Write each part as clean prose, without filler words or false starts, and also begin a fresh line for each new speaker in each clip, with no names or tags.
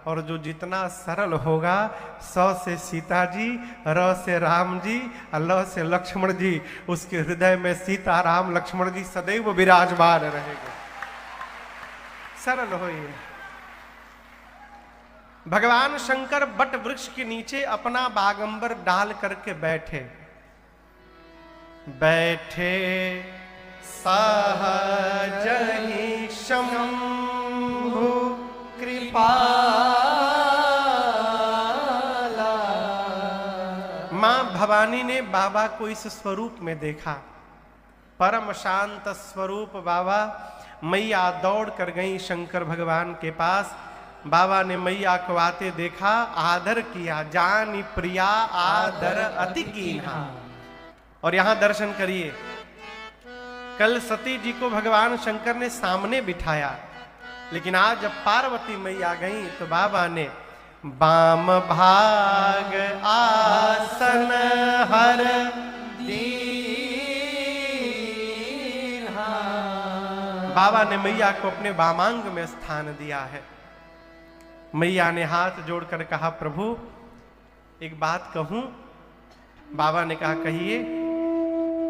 और जो जितना सरल होगा, स से सीता जी, र से राम जी, ल से लक्ष्मण जी, उसके हृदय में सीता राम लक्ष्मण जी सदैव विराजमान रहेंगे। सरल हो ये। भगवान शंकर बट वृक्ष के नीचे अपना बागंबर डाल करके बैठे बैठे सहज ही शंभु कृपाला। मां भवानी ने बाबा को इस स्वरूप में देखा, परम शांत स्वरूप बाबा। मैया दौड़ कर गई शंकर भगवान के पास। बाबा ने मैया को आते देखा, आदर किया, जानी प्रिया आदर अति कीन्हा। और यहां दर्शन करिए, कल सती जी को भगवान शंकर ने सामने बिठाया, लेकिन आज जब पार्वती मैया गई तो बाबा ने बाम भाग आसन हर दीन्हा। बाबा ने मैया को अपने वामांग में स्थान दिया है। मैया ने हाथ जोड़कर कहा, प्रभु एक बात कहूं? बाबा ने कहा, कहिए।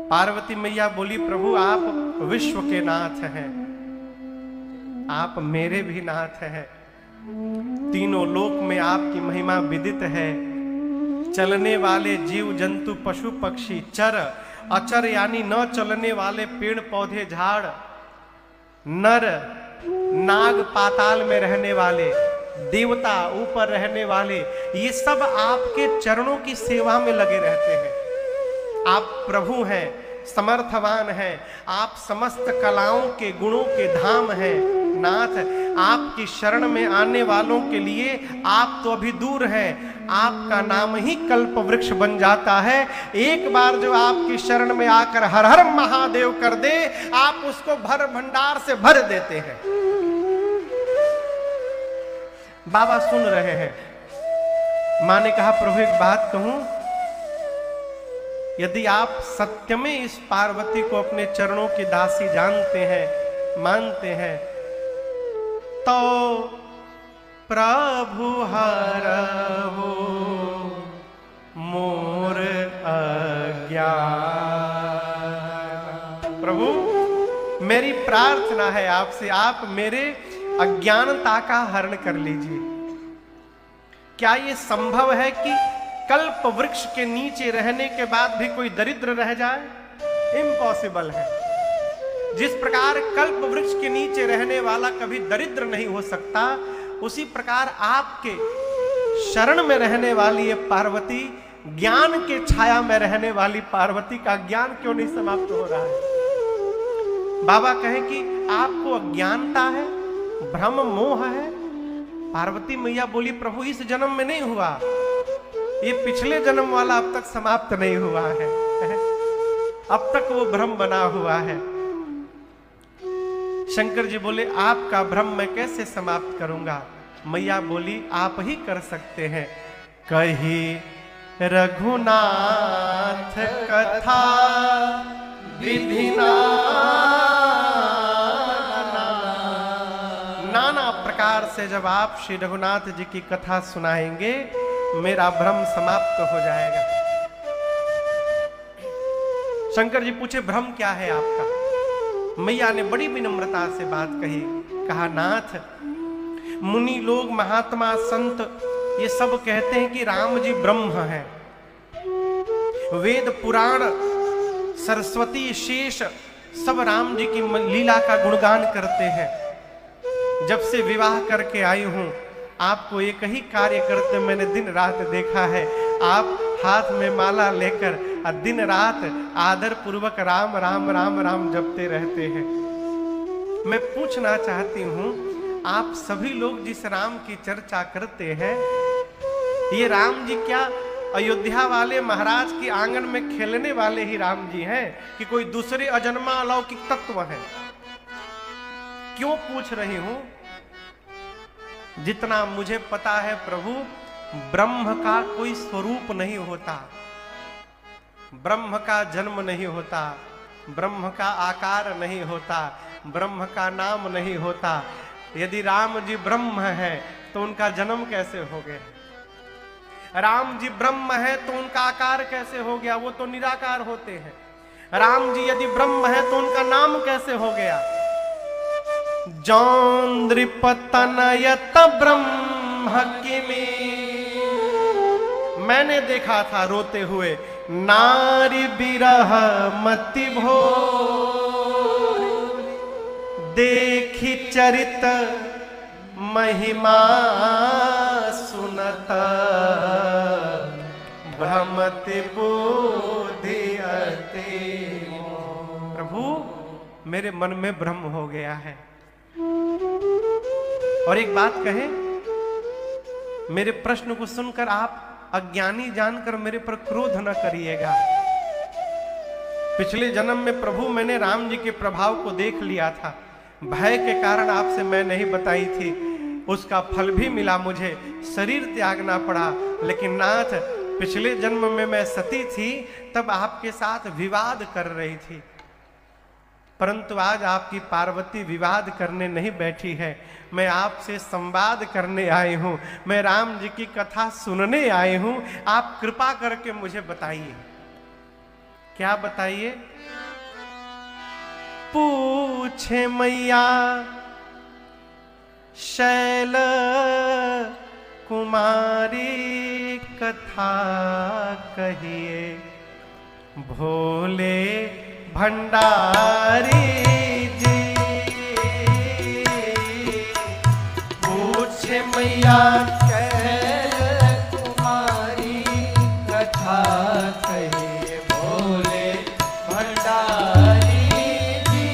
पार्वती मैया बोली, प्रभु आप विश्व के नाथ हैं, आप मेरे भी नाथ हैं, तीनों लोक में आपकी महिमा विदित है। चलने वाले जीव जंतु पशु पक्षी, चर अचर यानी न चलने वाले पेड़ पौधे झाड़, नर नाग पाताल में रहने वाले, देवता ऊपर रहने वाले, ये सब आपके चरणों की सेवा में लगे रहते हैं। आप प्रभु हैं, समर्थवान हैं, आप समस्त कलाओं के गुणों के धाम हैं। नाथ, आपकी शरण में आने वालों के लिए आप तो अभी दूर हैं, आपका नाम ही कल्प वृक्ष बन जाता है। एक बार जो आपकी शरण में आकर हर हर महादेव कर दे, आप उसको भर भंडार से भर देते हैं। बाबा सुन रहे हैं। मां ने कहा, प्रभु एक बात कहूं? यदि आप सत्य में इस पार्वती को अपने चरणों की दासी जानते हैं, मानते हैं, तो प्रभु हरहु मोर अज्ञान। प्रभु मेरी प्रार्थना है आपसे, आप मेरे अज्ञानता का हरण कर लीजिए। क्या ये संभव है कि कल्प वृक्ष के नीचे रहने के बाद भी कोई दरिद्र रह जाए? इम्पॉसिबल है। जिस प्रकार कल्प वृक्ष के नीचे रहने वाला कभी दरिद्र नहीं हो सकता, उसी प्रकार आपके शरण में रहने वाली ये पार्वती, ज्ञान के छाया में रहने वाली पार्वती का ज्ञान क्यों नहीं समाप्त हो रहा है? बाबा कहें कि आपको अज्ञानता है, भ्रम मोह है। पार्वती मैया बोली, प्रभु इस जन्म में नहीं हुआ, ये पिछले जन्म वाला अब तक समाप्त नहीं हुआ है, अब तक वो भ्रम बना हुआ है। शंकर जी बोले, आपका भ्रम मैं कैसे समाप्त करूंगा? मैया बोली, आप ही कर सकते हैं। कही रघुनाथ कथा विधिना, नाना प्रकार से जब आप श्री रघुनाथ जी की कथा सुनाएंगे, मेरा भ्रम समाप्त हो जाएगा। शंकर जी पूछे, भ्रम क्या है आपका? मैया ने बड़ी विनम्रता से बात कही। कहा, नाथ, मुनि लोग, महात्मा, संत ये सब कहते हैं कि राम जी ब्रह्म हैं। वेद पुराण, सरस्वती, शेष सब राम जी की लीला का गुणगान करते हैं। जब से विवाह करके आई हूं, आपको एक ही कार्य करते मैंने दिन रात देखा है। आप हाथ में माला लेकर दिन रात आदर पूर्वक राम राम राम राम जपते रहते हैं। मैं पूछना चाहती हूं, आप सभी लोग जिस राम की चर्चा करते हैं, ये राम जी क्या अयोध्या वाले महाराज के आंगन में खेलने वाले ही राम जी हैं कि कोई दूसरे अजन्मा अलौकिक तत्व हैं? क्यों पूछ रही हूं? जितना मुझे पता है प्रभु, ब्रह्म का कोई स्वरूप नहीं होता, ब्रह्म का जन्म नहीं होता, ब्रह्म का आकार नहीं होता, ब्रह्म का नाम नहीं होता। यदि राम जी ब्रह्म है तो उनका जन्म कैसे हो गया? राम जी ब्रह्म है तो उनका आकार कैसे हो गया? वो तो निराकार होते हैं। राम जी यदि ब्रह्म है तो उनका नाम कैसे हो गया? जौन्द्रिपतनयत ब्रह्म किमी, मैंने देखा था रोते हुए, नारी बिरह मति भो, देखी चरित महिमा सुनत, भ्रमति बुद्धि अति। प्रभु मेरे मन में भ्रम हो गया है। और एक बात कहें, मेरे प्रश्न को सुनकर आप अज्ञानी जानकर मेरे पर क्रोध न करिएगा। पिछले जन्म में प्रभु मैंने राम जी के प्रभाव को देख लिया था, भय के कारण आपसे मैं नहीं बताई थी, उसका फल भी मिला, मुझे शरीर त्यागना पड़ा। लेकिन नाथ, पिछले जन्म में मैं सती थी, तब आपके साथ विवाद कर रही थी, परंतु आज आपकी पार्वती विवाद करने नहीं बैठी है, मैं आपसे संवाद करने आई हूं, मैं राम जी की कथा सुनने आई हूं। आप कृपा करके मुझे बताइए, क्या बताइए? पूछे मैया शैल कुमारी कथा कहिए, भोले भंडारी जी। पूछे मैया शैल कुमारी कथा कहिए, भोले भंडारी जी।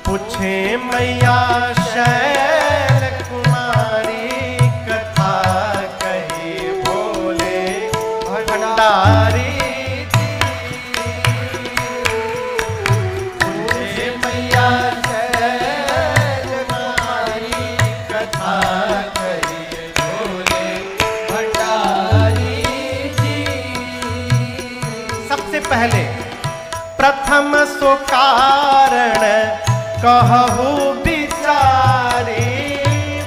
पूछे मैया शैल कुमारी कथा कहिए, भोले भंडारी। पहले प्रथम सो कारण कहु विचारी,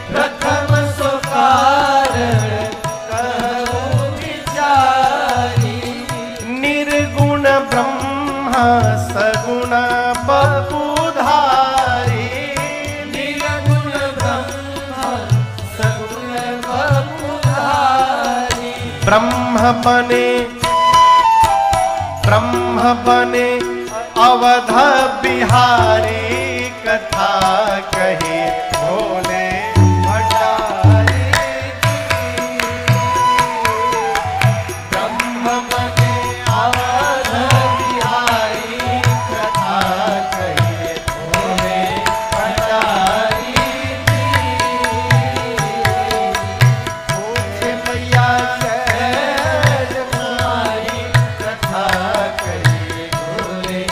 प्रथम सो कारण कहु विचारी।
निर्गुण ब्रह्मा सगुण बपुधारी,
निर्गुण ब्रह्मा सगुण बपुधारी।
ब्रह्म बने अवध बिहारी, कथा कहे भोले भंडारी।
ब्रह्म बने अवध बिहारी, कथा कहे भोले भंडारी।
पूछे मैया शैल कुमारी
कथा कहिए भोले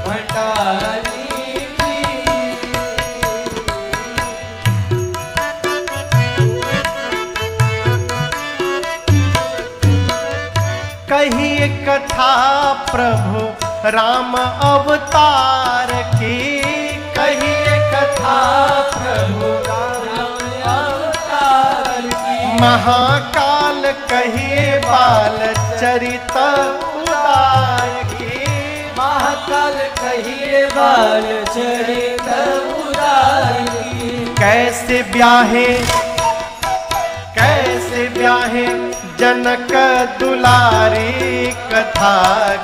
भंडारी।
कहिए कथा प्रभु राम अवतार की,
कहिए कथा प्रभु राम अवतार की।
महाकाल कहिए बाल चरित उदार की,
महाकाल कहिए बाल चरित उदार की।
कैसे ब्याहे जनक दुलारी, कथा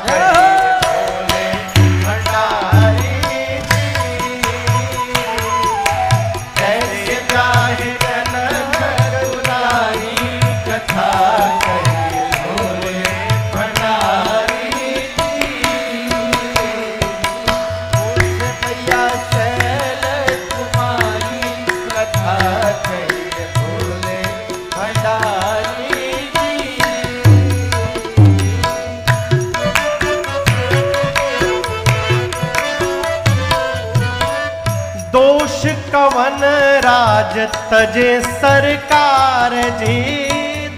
कहिए भोले भंडारी जी। कैसे ब्याहे जनक दुलारी, कथा कहिए भोले भंडारी जी। पूछे मैया शैल कुमारी, कथा कहिए भोले भंडारी जी। दोष कवन राज तजे सरकार जी,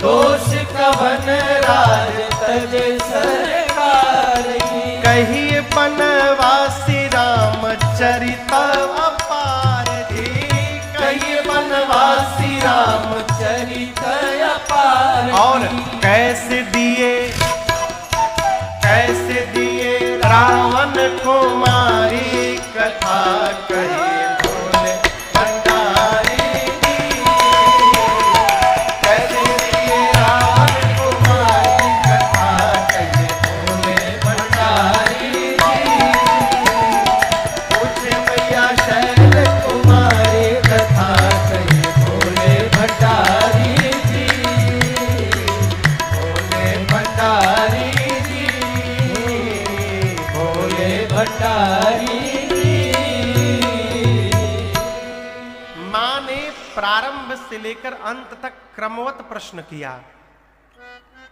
दोष कवन राज तज सरकार की।
कहिए बनवासी रामचरित अपार जी।
वनवासी रामचरित अपार।
और कैसे दिए रावण को मारी कथा कहे भोले भंडारी जी। कैसे दिए रावण को मारी कथा कहे भोले भंडारी जी। पूछे मैया शैल
कुमारी कथा कहे भोले भंडारी जी। भोले भंडारी जी, भोले भंडारी जी।
मां ने प्रारंभ से लेकर अंत तक क्रमवत प्रश्न किया।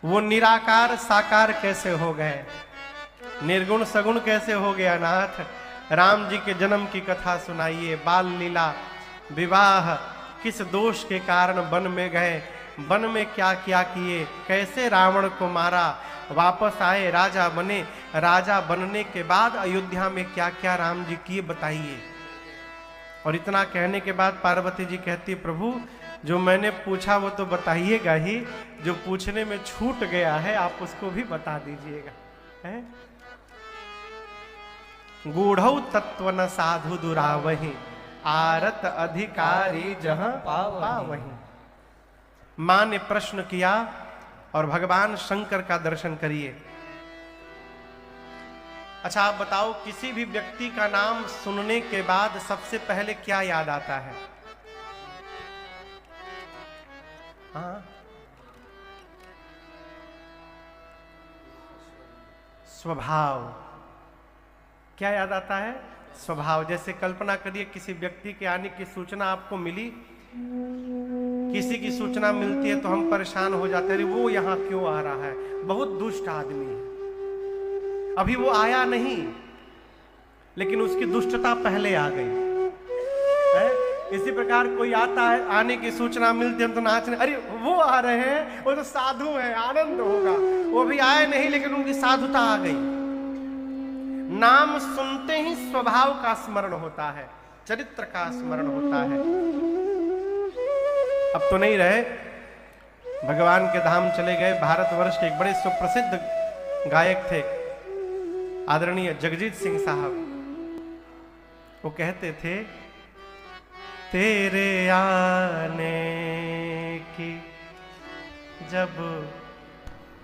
वो निराकार साकार कैसे हो गए, निर्गुण सगुण कैसे हो गए अनाथ। राम जी के जन्म की कथा सुनाइए, बाल लीला, विवाह, किस दोष के कारण वन में गए, वन में क्या क्या किए, कैसे रावण को मारा, वापस आए राजा बने, राजा बनने के बाद अयोध्या में क्या क्या राम जी किए बताइए। और इतना कहने के बाद पार्वती जी कहती, प्रभु जो मैंने पूछा वो तो बताइएगा ही, जो पूछने में छूट गया है आप उसको भी बता दीजिएगा। है गूढ़ौ तत्व न साधु दुरावही, आरत अधिकारी जहां पावही। मां ने प्रश्न किया और भगवान शंकर का दर्शन करिए। अच्छा आप बताओ, किसी भी व्यक्ति का नाम सुनने के बाद सबसे पहले क्या याद आता है? हाँ, स्वभाव। क्या याद आता है? स्वभाव। जैसे कल्पना करिए किसी व्यक्ति के आने की सूचना आपको मिली, किसी की सूचना मिलती है तो हम परेशान हो जाते हैं, अरे वो यहाँ क्यों आ रहा है, बहुत दुष्ट आदमी है। अभी वो आया नहीं लेकिन उसकी दुष्टता पहले आ गई है। इसी प्रकार कोई आता है, आने की सूचना मिलती है तो नाचने, अरे वो आ रहे हैं, वो तो साधु हैं, आनंद होगा। वो भी आए नहीं लेकिन उनकी साधुता आ गई। नाम सुनते ही स्वभाव का स्मरण होता है, चरित्र का स्मरण होता है। अब तो नहीं रहे, भगवान के धाम चले गए। भारतवर्ष के एक बड़े सुप्रसिद्ध गायक थे आदरणीय जगजीत सिंह साहब। वो कहते थे, तेरे आने की जब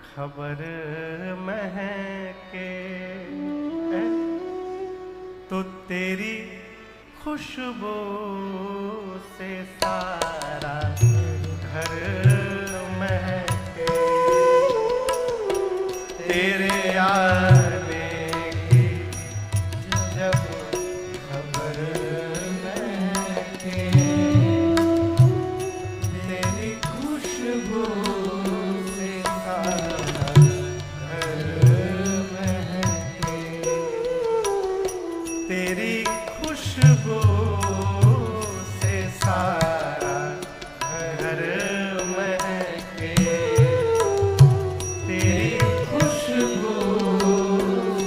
खबर महके तो तेरी खुशबू से सारा घर महके। तेरे आने की जब खबर महके, तेरी खुशबू से सारा घर महके। तेरी खुशबू से सारा घर महके। तेरी खुशबू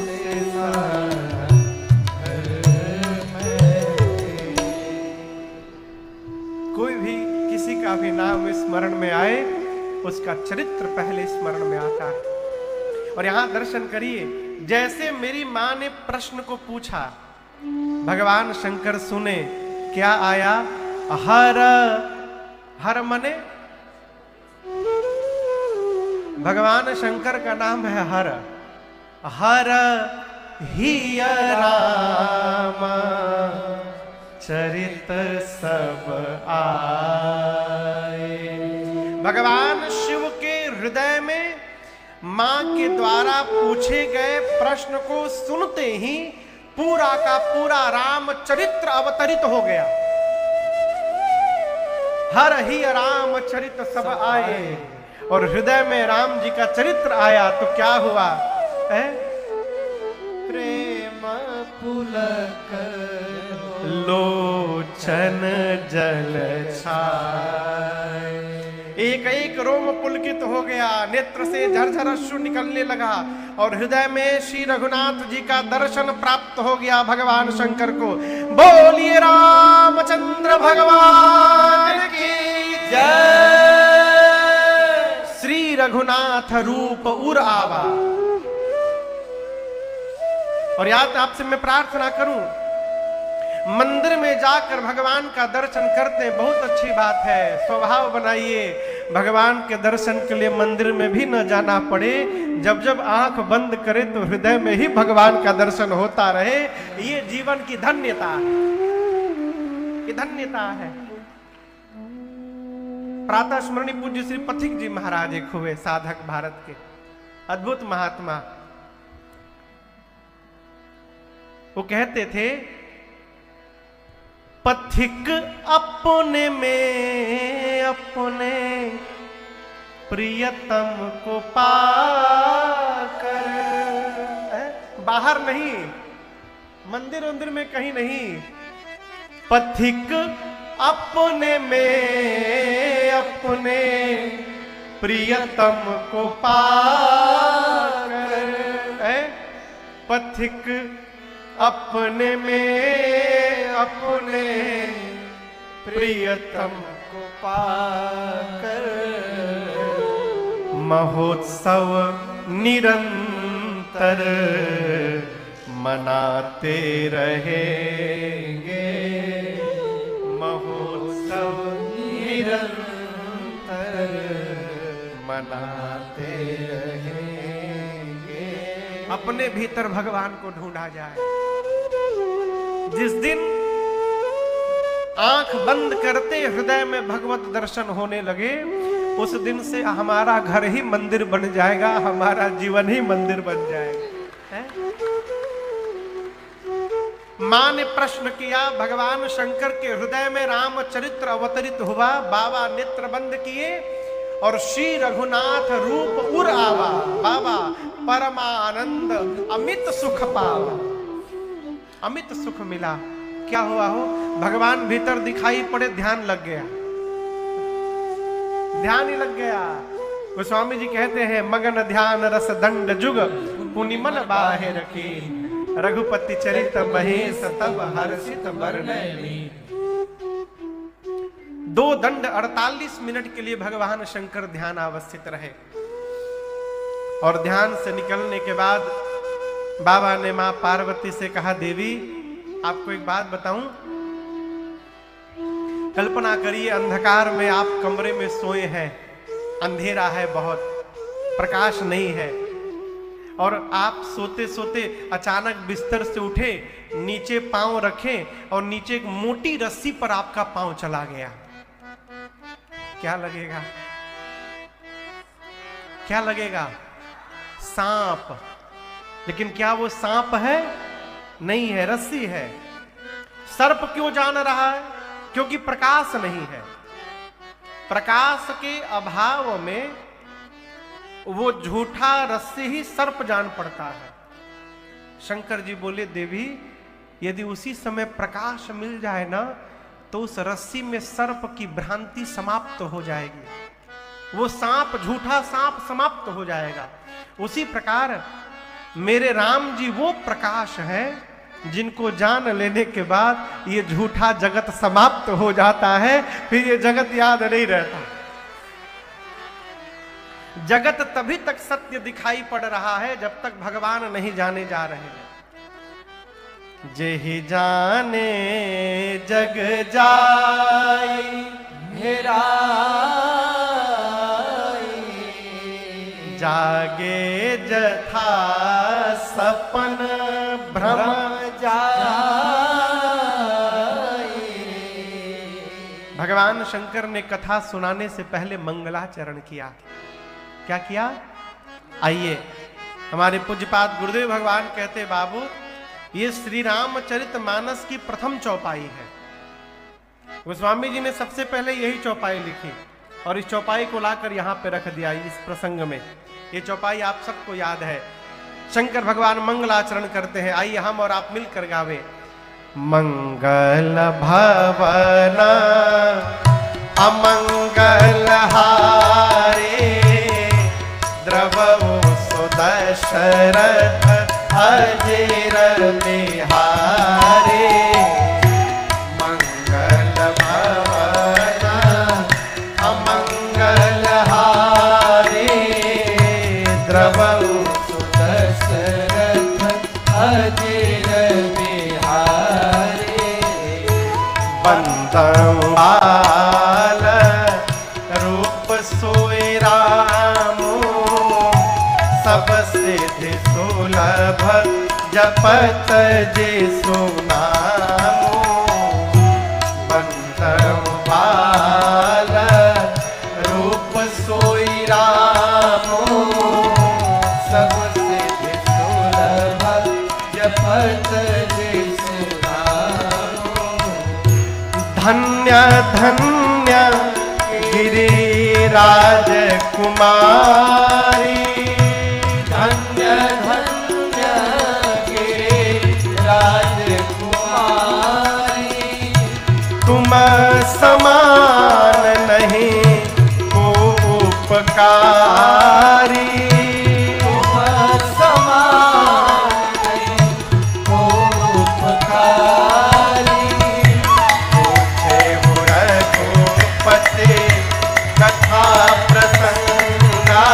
से सारा घर महके। कोई भी किसी का भी नाम स्मरण में आए, उसका चरित्र पहले स्मरण में आता है। और यहां दर्शन करिए, जैसे मेरी मां ने प्रश्न को पूछा, भगवान शंकर सुने। क्या आया? हर। हर मने भगवान शंकर का नाम है हर। हर ही राम चरित सब आए। भगवान शिव के हृदय में मां के द्वारा पूछे गए प्रश्न को सुनते ही पूरा का पूरा राम चरित्र अवतरित हो गया। हर ही राम चरित सब आए, और हृदय में राम जी का चरित्र आया तो क्या हुआ है? प्रेम पुलक लोचन जल छाए। एक एक एक रोम पुलकित हो गया, नेत्र से झरझर अश्रु निकलने लगा और हृदय में श्री रघुनाथ जी का दर्शन प्राप्त हो गया भगवान शंकर को। बोलिए रामचंद्र भगवान की
जय।
श्री रघुनाथ रूप उर आवा। और याद आपसे मैं प्रार्थना करूं, मंदिर में जाकर भगवान का दर्शन करते हैं, बहुत अच्छी बात है। स्वभाव बनाइए भगवान के दर्शन के लिए मंदिर में भी न जाना पड़े, जब जब आंख बंद करे तो हृदय में ही भगवान का दर्शन होता रहे। ये जीवन की धन्यता है, ये धन्यता है। प्रातः स्मरणीय पूज्य श्री पथिक जी महाराज एक हुए साधक, भारत के अद्भुत महात्मा। वो कहते थे, पथिक अपने में अपने प्रियतम को पाकर, बाहर नहीं, मंदिर उंदिर में कहीं नहीं, पथिक अपने में अपने प्रियतम को पाकर, पथिक अपने में अपने प्रियतम को पाकर, महोत्सव निरंतर मनाते रहेंगे, महोत्सव निरंतर मनाते रहेंगे। अपने भीतर भगवान को ढूंढा जाए। जिस दिन आंख बंद करते हृदय में भगवत दर्शन होने लगे, उस दिन से हमारा घर ही मंदिर बन जाएगा, हमारा जीवन ही मंदिर बन जाएगा। मां ने प्रश्न किया, भगवान शंकर के हृदय में रामचरित्र अवतरित हुआ, बाबा नेत्र बंद किए और श्री रघुनाथ रूप उर आवा, बाबा परमानंद अमित सुख पावा, अमित सुख मिला। क्या हुआ हो, भगवान भीतर दिखाई पड़े, ध्यान लग गया, ध्यान ही लग गया। गोस्वामी जी कहते हैं, मगन ध्यान रस दंड जुग पुनि मन बाहे रखी, रघुपति चरित महेश तब हर्षित बरनैली। 2 दंड 48 मिनट के लिए भगवान शंकर ध्यान अवस्थित रहे और ध्यान से निकलने के बाद बाबा ने मां पार्वती से कहा, देवी आपको एक बात बताऊं, कल्पना करिए अंधकार में आप कमरे में सोए हैं, अंधेरा है, बहुत प्रकाश नहीं है, और आप सोते सोते अचानक बिस्तर से उठे, नीचे पांव रखे और नीचे एक मोटी रस्सी पर आपका पांव चला गया, क्या लगेगा? क्या लगेगा? सांप। लेकिन क्या वो सांप है? नहीं है, रस्सी है। सर्प क्यों जान रहा है? क्योंकि प्रकाश नहीं है। प्रकाश के अभाव में वो झूठा रस्सी ही सर्प जान पड़ता है। शंकर जी बोले, देवी यदि उसी समय प्रकाश मिल जाए ना, तो उस रस्सी में सर्प की भ्रांति समाप्त हो जाएगी, वो सांप, झूठा सांप समाप्त हो जाएगा। उसी प्रकार मेरे राम जी वो प्रकाश है जिनको जान लेने के बाद ये झूठा जगत समाप्त हो जाता है, फिर ये जगत याद नहीं रहता। जगत तभी तक सत्य दिखाई पड़ रहा है जब तक भगवान नहीं जाने जा रहे हैं। जेहि जाने जग जाई
हेरा
जागे जथा सपन भ्रम भगवान शंकर ने कथा सुनाने से पहले मंगलाचरण किया। क्या किया? आइए, हमारे पूज्यपाद गुरुदेव भगवान कहते, बाबू ये श्री रामचरित मानस की प्रथम चौपाई है। गोस्वामी जी ने सबसे पहले यही चौपाई लिखी और इस चौपाई को लाकर यहाँ पे रख दिया इस प्रसंग में। ये चौपाई आप सबको याद है। शंकर भगवान मंगलाचरण करते हैं, आइए हम और आप मिलकर गावे। मंगल भवन अमंगल हारी दशरथ अजेर बिहारे मंगल भवन अमंगल हारे द्रवहु
दशरथ अजेर बिहारे
बंदम बाल रूप सोई रामो सब सिद्धि सुलभ जपत जे सुनामो बंदम बाल रूप सोई रामो
सब सिद्धि सुलभ जपत जे सुनामो
धन्य धन्य गिरिराज कुमारी
धन्य धन्य गिरिराज कुमारी
तुम समान नहीं को उपकारी
तुम समान नहीं को उपकारी
पूछे हो रघुपति कथा प्रसंगा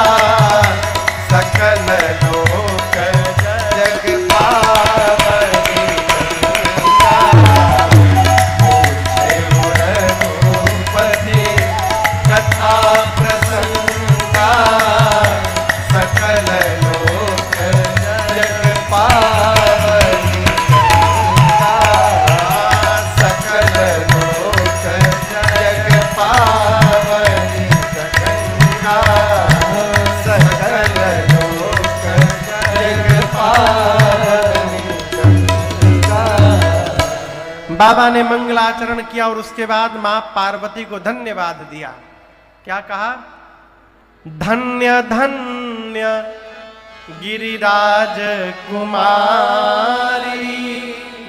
सकल लोक जग पावनी गंगा। पूछे हो रघुपति कथा प्रसंगा सकल लोक जग पावनी गंगा। सकल लोक जग पावनी गंगा। सकल लोक जग पावनी गंगा। बाबा ने मंगलाचरण किया और उसके बाद मां पार्वती को धन्यवाद दिया। क्या कहा? धन्य धन्य गिरिराज कुमारी।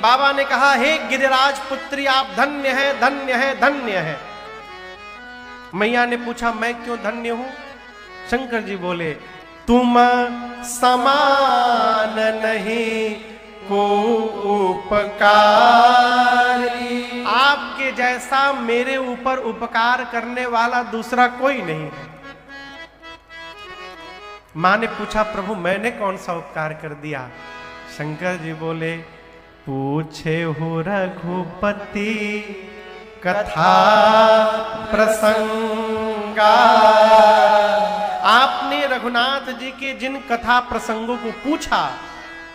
बाबा ने कहा, हे गिरिराज पुत्री, आप धन्य है, धन्य है, धन्य है। मैया ने पूछा, मैं क्यों धन्य हूं? शंकर जी बोले, तुम समान नहीं को उपकारी। आपके जैसा मेरे ऊपर उपकार करने वाला दूसरा कोई नहीं है। मां ने पूछा, प्रभु मैंने कौन सा उपकार कर दिया? शंकर जी बोले, पूछे हो रघुपति कथा प्रसंगा। आपने रघुनाथ जी के जिन कथा प्रसंगों को पूछा,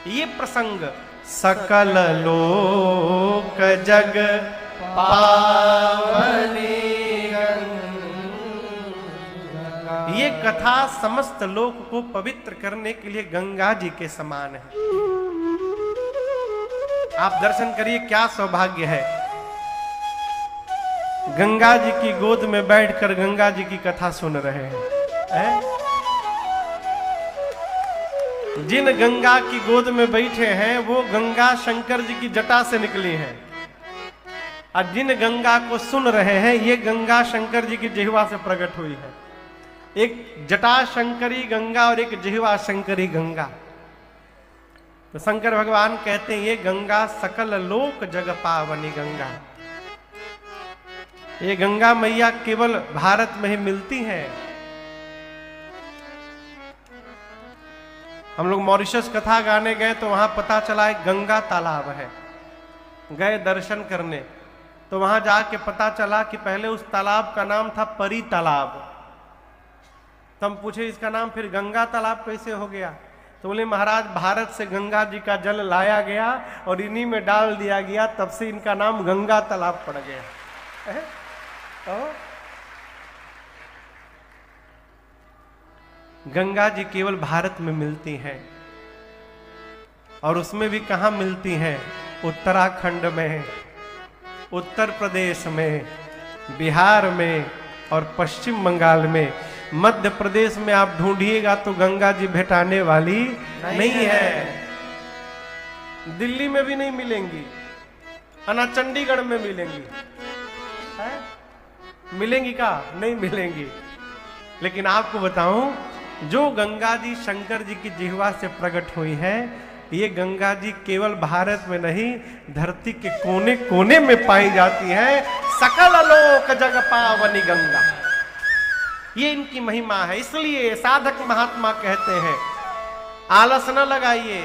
ये प्रसंग सकल लोक जग पावनी गंगा। ये कथा समस्त लोक को पवित्र करने के लिए गंगा जी के समान है। आप दर्शन करिए, क्या सौभाग्य है। गंगा जी की गोद में बैठकर गंगा जी की कथा सुन रहे हैं, हैं? जिन गंगा की गोद में बैठे हैं वो गंगा शंकर जी की जटा से निकली हैं, और जिन गंगा को सुन रहे हैं ये गंगा शंकर जी की जिह्वा से प्रकट हुई है। एक जटा शंकरी गंगा और एक जिह्वा शंकरी गंगा। तो शंकर भगवान कहते हैं, ये गंगा सकल लोक जग पावनी गंगा। ये गंगा मैया केवल भारत में ही मिलती है। हम लोग मॉरिशस कथा गाने गए तो वहां पता चला एक गंगा तालाब है। गए दर्शन करने तो वहां जाके पता चला कि पहले उस तालाब का नाम था परी तालाब। तो हम पूछे, इसका नाम फिर गंगा तालाब कैसे हो गया? तो बोले, महाराज भारत से गंगा जी का जल लाया गया और इन्हीं में डाल दिया गया, तब से इनका नाम गंगा तालाब पड़ गया। गंगा जी केवल भारत में मिलती हैं, और उसमें भी कहाँ मिलती हैं? उत्तराखंड में, उत्तर प्रदेश में, बिहार में और पश्चिम बंगाल में। मध्य प्रदेश में आप ढूंढिएगा तो गंगा जी भेटाने वाली नहीं है। दिल्ली में भी नहीं मिलेंगी, ना चंडीगढ़ में मिलेंगी। मिलेंगी का? नहीं मिलेंगी। लेकिन आपको बताऊं, जो गंगा जी शंकर जी की जिह्वा से प्रकट हुई है, ये गंगा जी केवल भारत में नहीं, धरती के कोने कोने में पाई जाती है। सकल लोक जग पावनी गंगा, ये इनकी महिमा है। इसलिए साधक महात्मा कहते हैं, आलस न लगाइए,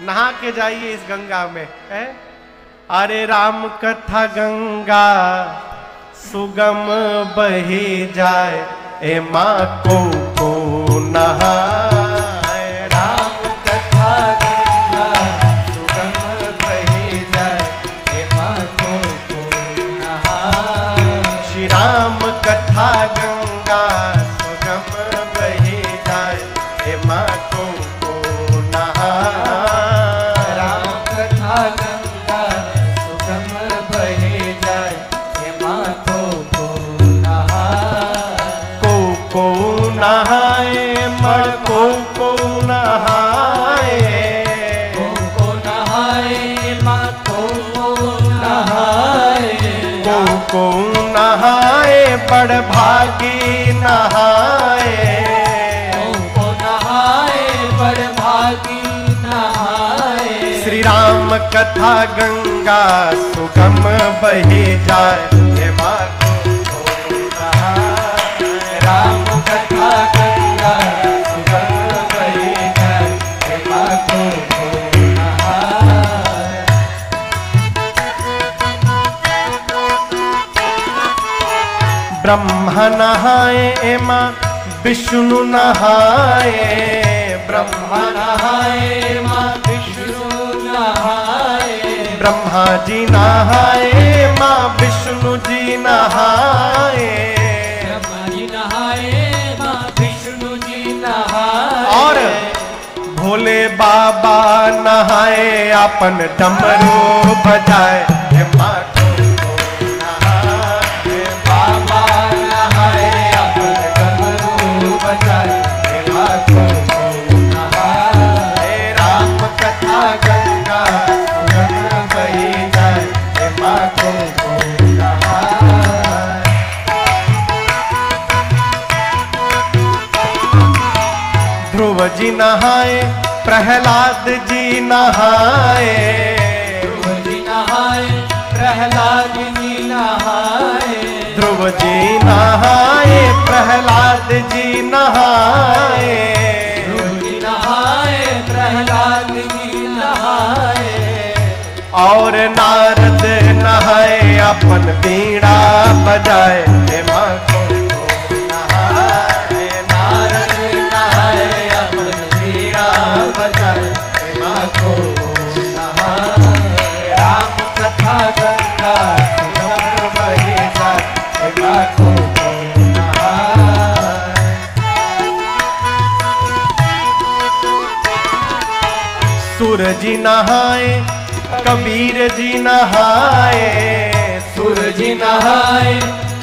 नहा के जाइए इस गंगा में है? अरे राम कथा गंगा सुगम बही जाए, ए माँ को नहाए।
राम कथा गंगा सुगम बही जाए, ए माँ को नहाए।
श्री राम कथा गंगा सुगम बही जाए, ए माँ को नहाए।
राम कथा गंगा सुगम बही जाए, ए माँ को
नहाए। मर को नहाए,
को नहाए, माँ को नहाए।
को नहाए, बड़ भागी नहाए।
को नहाए, बड़ भागी नहाए।
श्री राम कथा गंगा सुगम बही जाए, हे माँ को नहाए।
राम कथा गंगा सुगम बही जाए, हे माँ को नहाए।
ब्रह्मा नहाए, माँ विष्णु नहाए।
ब्रह्मा नहाए, माँ विष्णु नहाए।
ब्रह्मा जी नहाए, माँ विष्णु जी नहाए।
ब्रह्मा जी नहाए, माँ विष्णु जी नहाए।
और भोले बाबा नहाए, अपन डमरू बजाए, हे माँ को नहाए।
बाबा नहाए, अपन डमरू बजाए, हे माँ को नहाए।
राम कथा गंगा सुगम बही जाए, हे माँ को नहाए। ध्रुव जी नहाए, प्रहलाद जी नहाए।
ध्रुव जी नहाए, प्रहलाद जी नहाए।
ध्रुव जी नहाए, प्रहलाद जी नहाए।
ध्रुव जी नहाए, प्रहलाद जी नहाए।
और नारद नहाए, अपन बीड़ा बजाए, हे माँ को नहाए।
नारद नहाए, अपन बीड़ा बजाए, हे माँ को नहाए। राम कथा गंगा सुगम बही जाए, हे माँ को नहाए।
सूर जी नहाए, कबीर जी नहाए।
सूर जी नहाए,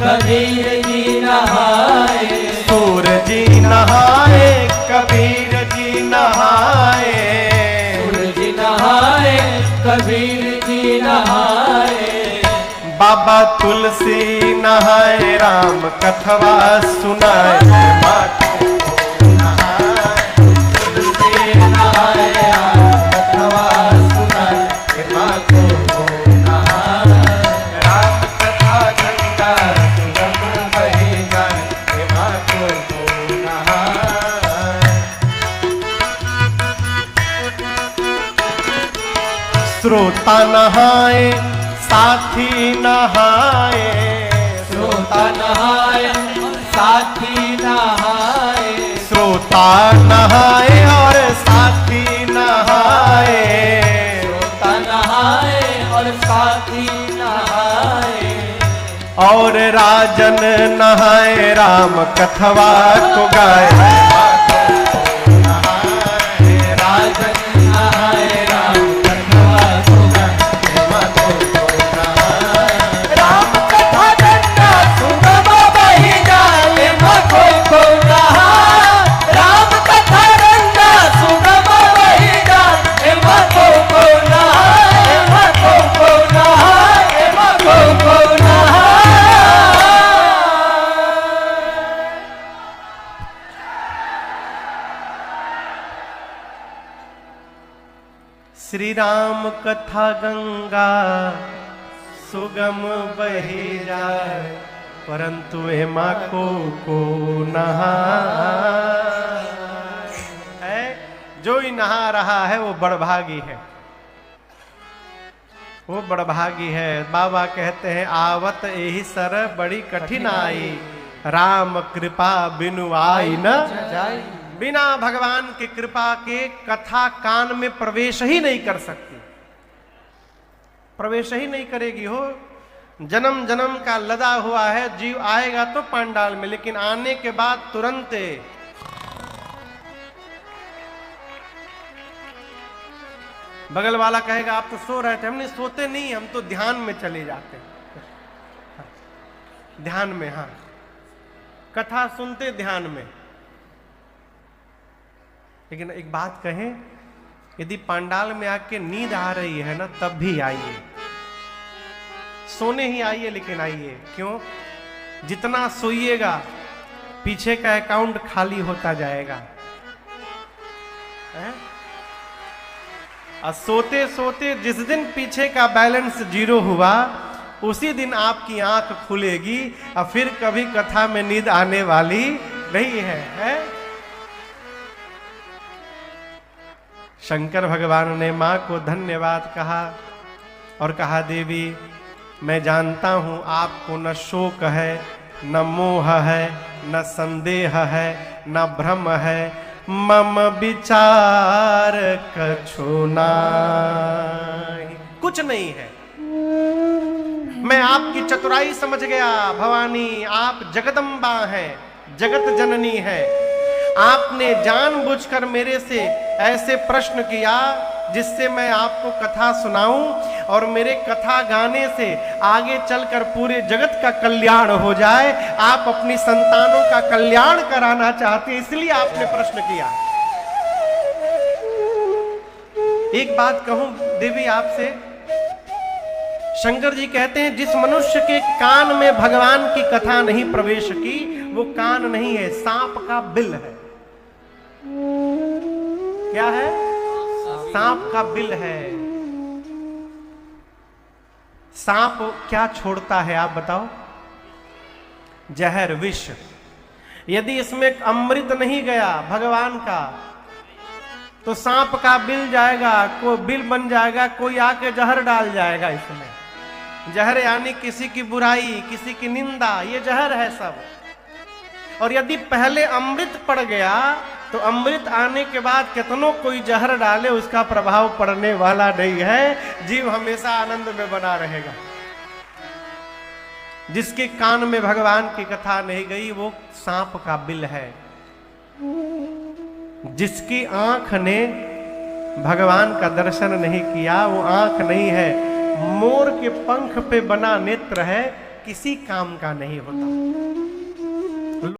कबीर जी नहाए।
सूर जी नहाए, कबीर जी नहाए।
सूर जी नहाए, कबीर जी नहाए।
बाबा तुलसी नहाए, राम कथवा सुनाए, हे माँ को नहाए।
तुलसी नहाए, राम कथवा सुनाए, हे माँ को नहाए। राम कथा गंगा सुगम बही जाए, हे माँ को नहाए।
श्रोता नहाए, साथी नहाए।
श्रोता नहाए, साथी नहाए।
श्रोता नहाए और साथी नहाए।
श्रोता नहाए और साथी नहाए।
और राजन नहाए, राम कथवा को गाए।
राजन नहाए, राम कथवा को गाए, माँ को नहाए। राम कथा गंगा सुगम बही जाए, माँ को नहाए। राम कथा गंगा सुगम बही जाए, माँ को नहाए। माँ को नहाए, माँ को नहाए।
श्री राम कथा गंगा सुगम बहे जाए, परंतु एमा को नहा है। जो ही नहा रहा है वो बड़भागी है, वो बड़भागी है। बाबा कहते हैं आवत यही सर बड़ी कठिनाई, राम कृपा बिनु आई न
जाई।
बिना भगवान की कृपा के कथा कान में प्रवेश ही नहीं कर सकती, प्रवेश ही नहीं करेगी। हो जन्म जन्म का लदा हुआ है, जीव आएगा तो पांडाल में, लेकिन आने के बाद तुरंत बगल वाला कहेगा आप तो सो रहे थे। हमने सोते नहीं, हम तो ध्यान में चले जाते हैं, ध्यान में। हाँ, कथा सुनते ध्यान में। लेकिन एक बात कहें, यदि पांडाल में आके नींद आ रही है ना, तब भी आइए, सोने ही आइए, लेकिन आइए। क्यों? जितना सोइएगा पीछे का अकाउंट खाली होता जाएगा, है? और सोते सोते जिस दिन पीछे का बैलेंस 0 हुआ, उसी दिन आपकी आंख खुलेगी और फिर कभी कथा में नींद आने वाली नहीं है? शंकर भगवान ने मां को धन्यवाद कहा और कहा देवी मैं जानता हूं आपको न शोक है, न मोह है, न संदेह है, न भ्रम है, मम विचार कछु नाहि, कुछ नहीं है। मैं आपकी चतुराई समझ गया भवानी, आप जगदम्बा हैं, जगत जननी है। आपने जानबूझकर मेरे से ऐसे प्रश्न किया जिससे मैं आपको कथा सुनाऊं और मेरे कथा गाने से आगे चलकर पूरे जगत का कल्याण हो जाए। आप अपनी संतानों का कल्याण कराना चाहते, इसलिए आपने प्रश्न किया। एक बात कहूं देवी आपसे, शंकर जी कहते हैं जिस मनुष्य के कान में भगवान की कथा नहीं प्रवेश की, वो कान नहीं है, सांप का बिल है। क्या है? सांप का बिल है। सांप क्या छोड़ता है आप बताओ? जहर, विष। यदि इसमें अमृत नहीं गया भगवान का, तो सांप का बिल जाएगा, कोई बिल बन जाएगा, कोई आके जहर डाल जाएगा इसमें। जहर यानी किसी की बुराई, किसी की निंदा, ये जहर है सब। और यदि पहले अमृत पड़ गया, तो अमृत आने के बाद कितनों कोई जहर डाले, उसका प्रभाव पड़ने वाला नहीं है। जीव हमेशा आनंद में बना रहेगा। जिसके कान में भगवान की कथा नहीं गई, वो सांप का बिल है। जिसकी आंख ने भगवान का दर्शन नहीं किया, वो आंख नहीं है, मोर के पंख पे बना नेत्र है, किसी काम का नहीं होता।